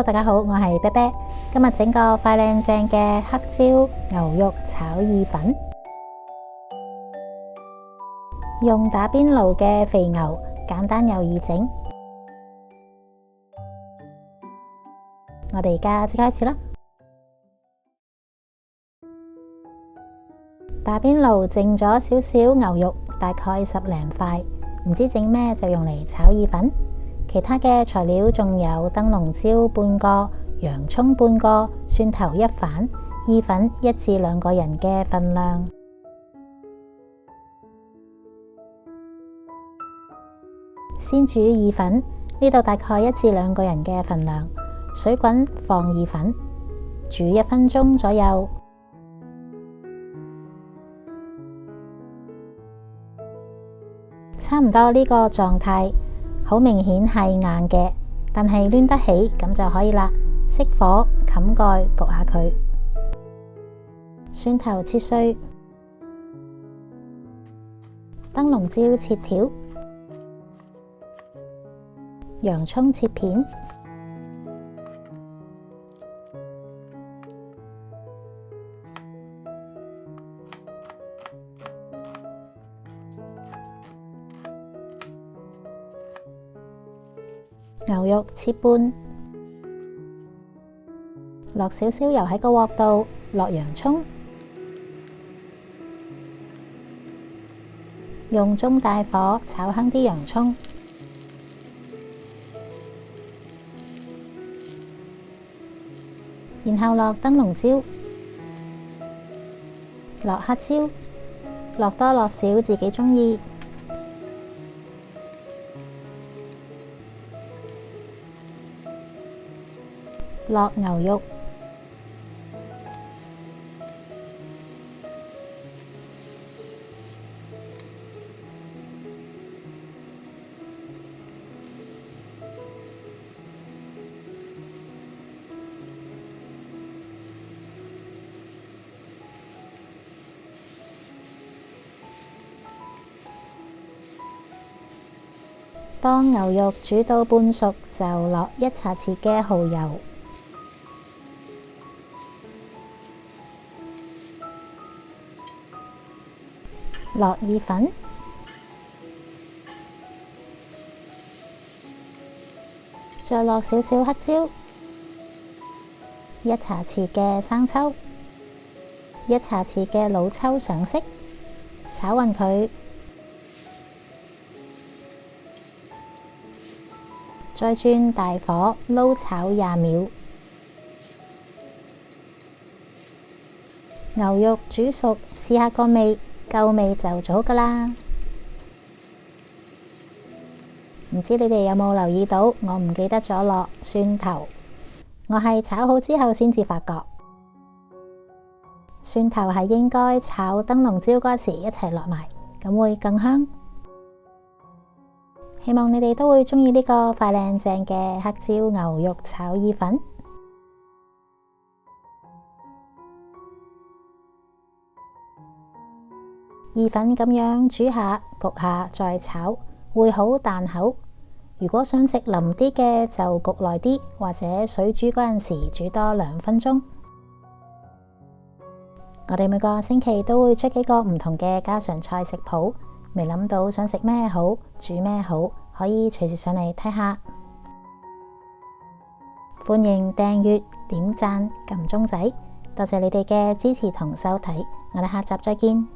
Hello， 大家好，我係啤啤。今日整個快靚正嘅黑椒牛肉炒意粉，用打邊爐嘅肥牛，簡單又易整。我哋而家即開始啦。打邊爐剩咗少少牛肉，大概10零塊，唔知整咩就用嚟炒意粉。其他嘅材料仲有燈籠椒半個、洋蔥半個、蒜頭1瓣、意粉1至2個人嘅份量。先煮意粉，呢度大概1至2個人嘅份量。水滾放意粉，煮1分鐘左右。差唔多呢個狀態，好明顯係硬嘅，但係攣得起咁就可以啦。熄火，冚蓋焗下佢。蒜頭切碎，燈籠椒切條，洋蔥切片，牛肉切半，落少少油喺個鑊度，落洋蔥，用中大火炒香啲洋蔥，然後落燈籠椒，落黑椒，落多落少自己鍾意。落牛肉，當牛肉煮到半熟，就落1茶匙嘅蠔油。落意粉，再落少少黑椒，1茶匙嘅生抽，1茶匙嘅老抽上色，炒勻佢，再轉大火撈炒20秒。牛肉煮熟，試下個味。夠味就做好㗎啦。唔知你哋有冇留意到，我唔記得咗落蒜頭，我係炒好之後先至發覺，蒜頭係應該炒燈籠椒嗰時一齊落埋，咁會更香。希望你哋都會鍾意呢個快靚正嘅黑椒牛肉炒意粉。意粉咁樣煮下焗下再炒，會好彈口。如果想食腍啲嘅就焗耐啲，或者水煮嗰陣時煮多2分鐘。我哋每個星期都會出幾個唔同嘅家常菜食譜，未諗到想食咩好，煮咩好，可以隨時上嚟睇下。歡迎訂閱、點讚、撳鐘仔，多謝你哋嘅支持同收睇，我哋下集再見。